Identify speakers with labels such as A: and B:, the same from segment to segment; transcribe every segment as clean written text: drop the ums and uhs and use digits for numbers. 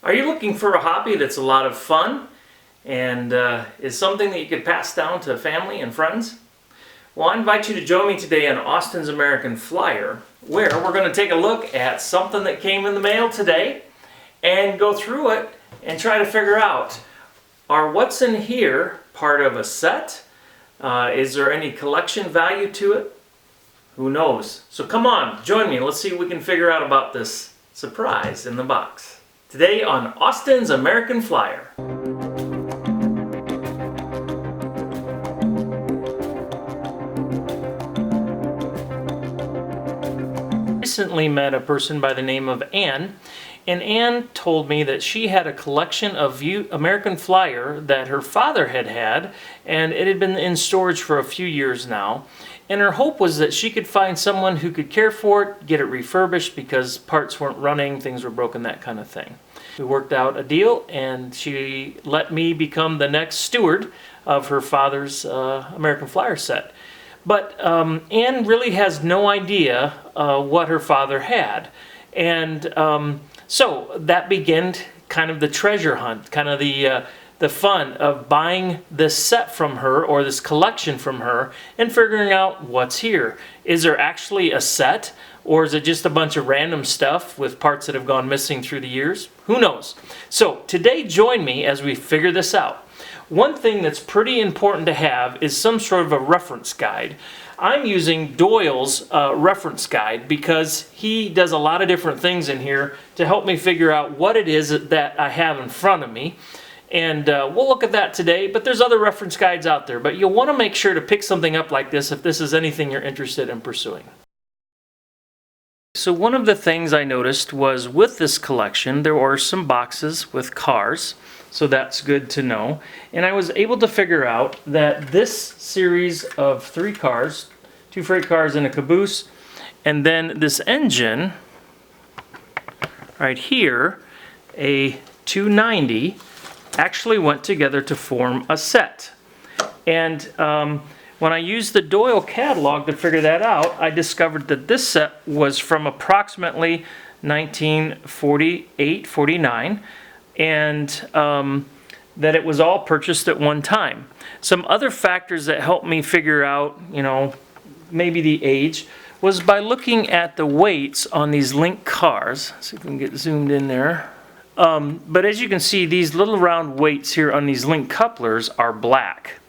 A: Are you looking for a hobby that's a lot of fun and is something that you could pass down to family and friends? Well, I invite you to join me today on Austin's American Flyer, where we're going to take a look at something that came in the mail today and go through it and try to figure out, are what's in here part of a set? Is there any collection value to it? Who knows? So come on, join me. Let's see if we can figure out about this surprise in the box. Today on Austin's American Flyer. Recently met a person by the name of Ann, and Ann told me that she had a collection of American Flyer that her father had, and it had been in storage for a few years now. And her hope was that she could find someone who could care for it, get it refurbished because parts weren't running, things were broken, that kind of thing. We worked out a deal, and she let me become the next steward of her father's American Flyer set. But Ann really has no idea what her father had. And so that began kind of the treasure hunt, kind of the fun of buying this set from her, or this collection from her, and figuring out what's here. Is there actually a set, or is it just a bunch of random stuff with parts that have gone missing through the years? Who knows? So today, join me as we figure this out. One thing that's pretty important to have is some sort of a reference guide. I'm using Doyle's reference guide because he does a lot of different things in here to help me figure out what it is that I have in front of me. And we'll look at that today, but there's other reference guides out there. But you'll want to make sure to pick something up like this if this is anything you're interested in pursuing. So one of the things I noticed was with this collection, there were some boxes with cars. So that's good to know. And I was able to figure out that this series of 3 cars, 2 freight cars and a caboose, and then this engine right here, a 290, actually went together to form a set. And when I used the Doyle catalog to figure that out, I discovered that this set was from approximately 1948, 49, and that it was all purchased at one time. Some other factors that helped me figure out, maybe the age, was by looking at the weights on these linked cars. Let's see if we can get zoomed in there. But as you can see, these little round weights here on these link couplers are black.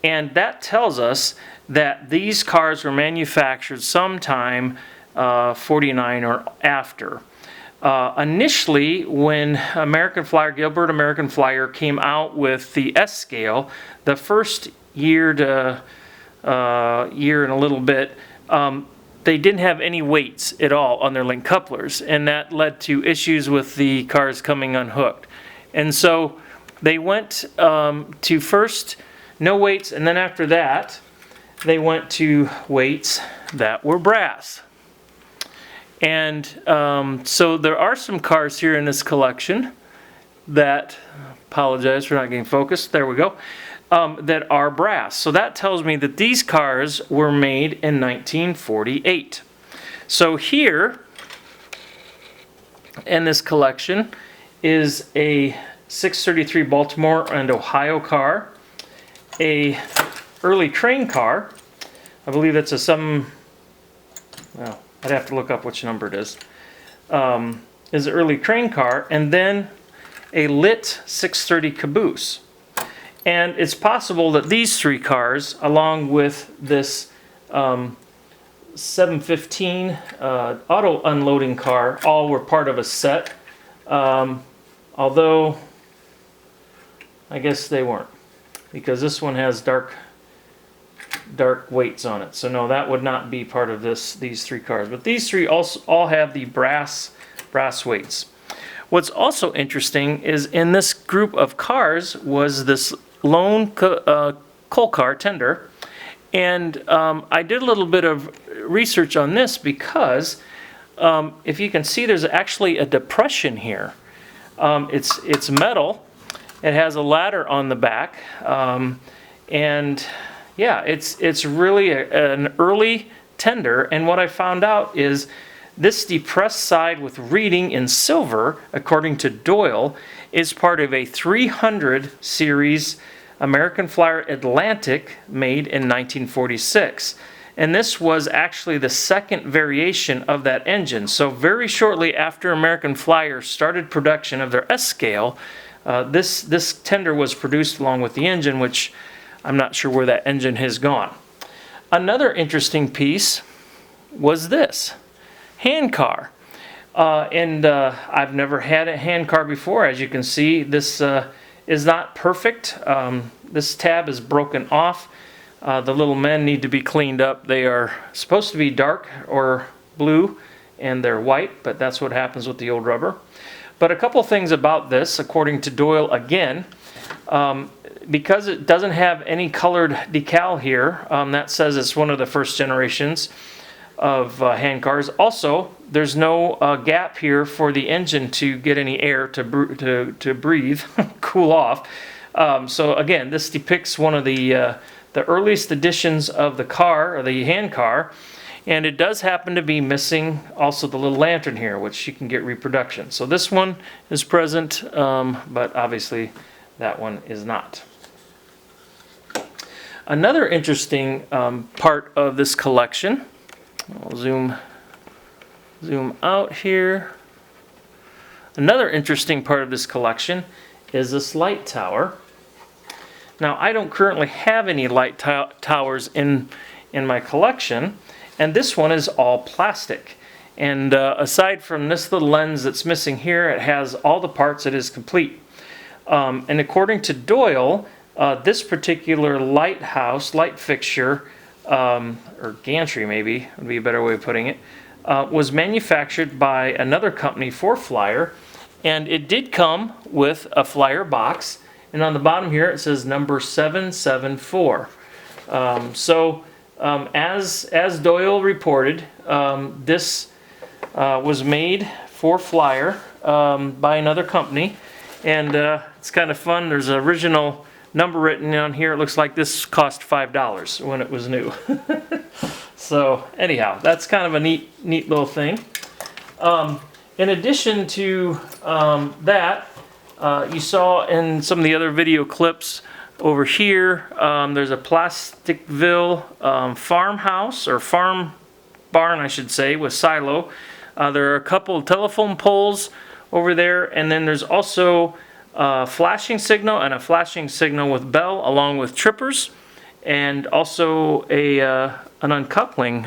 A: And that tells us that these cars were manufactured sometime 49 or after. Initially, when Gilbert American Flyer came out with the S scale, the first year to year and a little bit, they didn't have any weights at all on their link couplers, and that led to issues with the cars coming unhooked. And so they went to first no weights, and then after that they went to weights that were brass. And so there are some cars here in this collection that, apologize for not getting focused, there we go, that are brass. So that tells me that these cars were made in 1948. So here in this collection is a 633 Baltimore and Ohio car, a early train car, I believe that's a well, I'd have to look up which number it is an early train car, and then a lit 630 caboose. And it's possible that these 3 cars, along with this 715 auto unloading car, all were part of a set. Although, I guess they weren't, because this one has dark weights on it. So no, that would not be part of these 3 cars. But these 3 also all have the brass weights. What's also interesting is in this group of cars was this lone coal car tender, and I did a little bit of research on this because if you can see, there's actually a depression here. It's metal. It has a ladder on the back, and yeah, it's really an early tender. And what I found out is This depressed side with reading in silver, according to Doyle, is part of a 300 series American Flyer Atlantic made in 1946. And this was actually the second variation of that engine. So very shortly after American Flyer started production of their S-scale, this tender was produced along with the engine, which I'm not sure where that engine has gone. Another interesting piece was this hand car. I've never had a hand car before. As you can see, this is not perfect. This tab is broken off. The little men need to be cleaned up. They are supposed to be dark or blue, and they're white, but that's what happens with the old rubber. But a couple things about this, according to Doyle again, because it doesn't have any colored decal here, that says it's one of the first generations of hand cars. Also, there's no gap here for the engine to get any air to breathe, cool off. So again, this depicts one of the earliest editions of the car, or the hand car, and it does happen to be missing also the little lantern here, which you can get reproduction. So this one is present, but obviously that one is not. Another interesting part of this collection, I'll zoom out here. Another interesting part of this collection is this light tower. Now, I don't currently have any light towers in my collection, and this one is all plastic. And aside from this little lens that's missing here, it has all the parts. It is complete. And according to Doyle, this particular light fixture, or gantry maybe would be a better way of putting it, was manufactured by another company for Flyer, and it did come with a Flyer box. And on the bottom here it says number 774. As Doyle reported, this was made for Flyer by another company, and it's kind of fun. There's an original number written on here. It looks like this cost $5 when it was new. So anyhow, that's kind of a neat little thing. In addition to that, you saw in some of the other video clips over here, there's a Plasticville farmhouse, or farm barn I should say, with silo. There are a couple of telephone poles over there, and then there's also a flashing signal and a flashing signal with bell, along with trippers, and also an uncoupling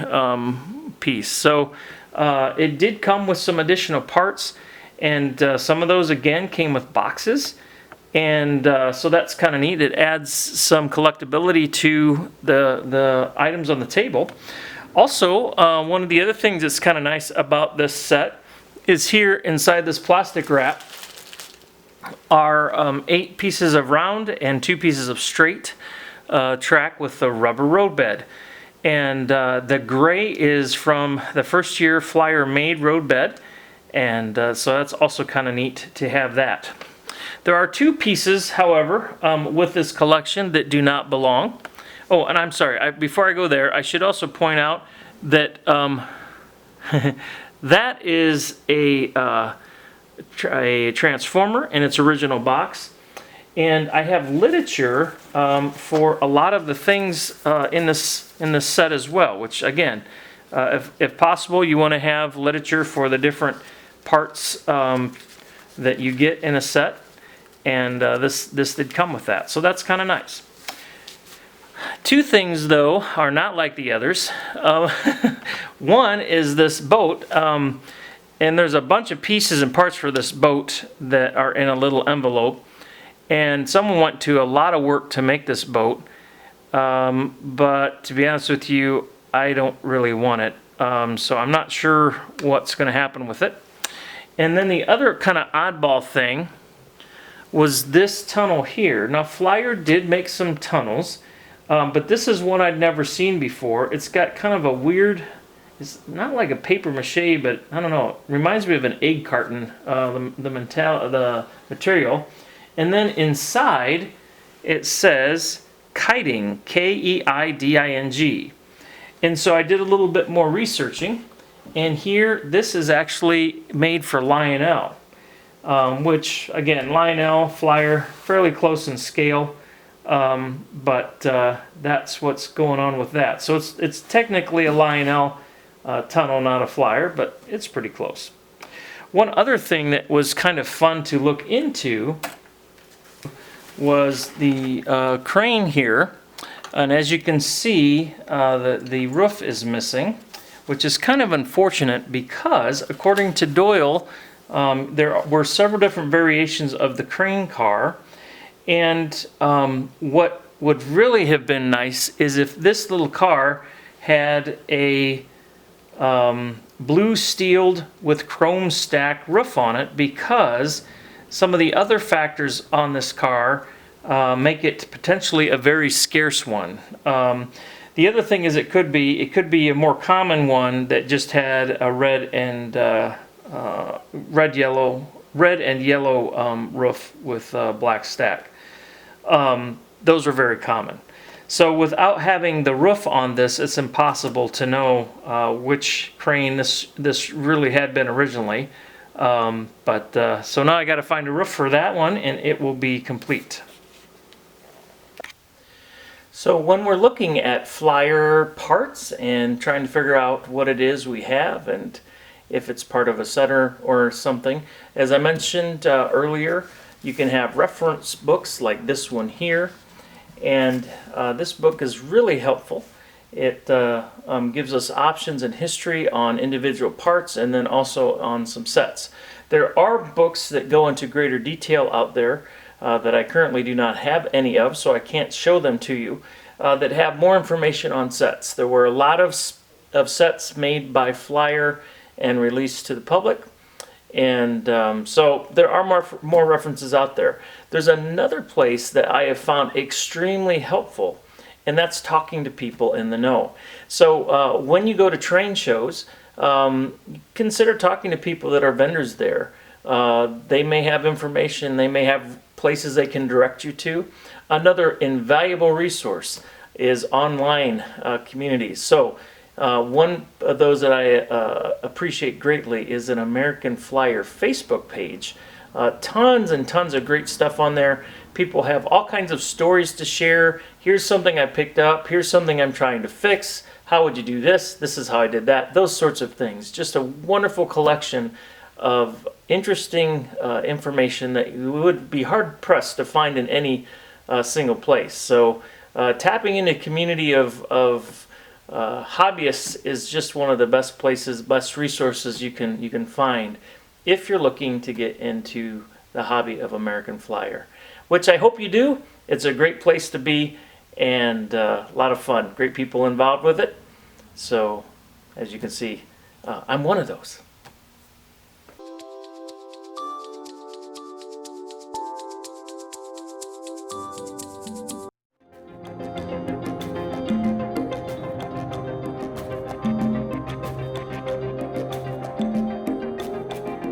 A: piece. So it did come with some additional parts, and some of those again came with boxes, and so that's kind of neat. It adds some collectability to the items on the table. Also, one of the other things that's kind of nice about this set is here inside this plastic wrap are 8 pieces of round and 2 pieces of straight track with the rubber road bed. And the gray is from the first year Flyer made road bed, and so that's also kind of neat to have that. There are 2 pieces, however, with this collection that do not belong. Oh, and I'm sorry, before I go there, I should also point out that that is a transformer in its original box, and I have literature for a lot of the things in this set as well, which again, if possible, you want to have literature for the different parts that you get in a set, and this did come with that, so that's kind of nice. 2 things though are not like the others. One is this boat, and there's a bunch of pieces and parts for this boat that are in a little envelope, and someone went to a lot of work to make this boat, but to be honest with you, I don't really want it, so I'm not sure what's going to happen with it. And then the other kind of oddball thing was this tunnel here. Now Flyer did make some tunnels, but this is one I'd never seen before. It's got kind of a weird, it's not like a paper mache, but I don't know, it reminds me of an egg carton, the material. And then inside it says kiting, K-E-I-D-I-N-G. And so I did a little bit more researching, And here, this is actually made for Lionel, which, again, Lionel flyer, fairly close in scale, but that's what's going on with that. So it's technically a Lionel tunnel, not a flyer, but it's pretty close. One other thing that was kind of fun to look into was the crane here. And as you can see, the roof is missing, which is kind of unfortunate because, according to Doyle, there were several different variations of the crane car. And what would really have been nice is if this little car had a blue steeled with chrome stack roof on it, because some of the other factors on this car make it potentially a very scarce one. The other thing is it could be a more common one that just had a red and yellow roof with black stack. Those are very common. So without having the roof on this, it's impossible to know which crane this really had been originally. So now I got to find a roof for that one, and it will be complete. So when we're looking at flyer parts and trying to figure out what it is we have and if it's part of a setter or something, as I mentioned earlier, you can have reference books like this one here. And this book is really helpful. It gives us options and history on individual parts and then also on some sets. There are books that go into greater detail out there that I currently do not have any of, so I can't show them to you, that have more information on sets. There were a lot of sets made by Flyer and released to the public. And so there are more references out there. There's another place that I have found extremely helpful, and that's talking to people in the know. So when you go to train shows, consider talking to people that are vendors there. They may have information, they may have places they can direct you to. Another invaluable resource is online communities. So one of those that I appreciate greatly is an American Flyer Facebook page. Tons and tons of great stuff on there. People have all kinds of stories to share. Here's something I picked up. Here's something I'm trying to fix. How would you do this? This is how I did that. Those sorts of things. Just a wonderful collection of interesting information that you would be hard pressed to find in any single place. So tapping into a community of hobbyists is just one of the best places, best resources you can find if you're looking to get into the hobby of American Flyer, which I hope you do. It's a great place to be and a lot of fun. Great people involved with it. So as you can see, I'm one of those.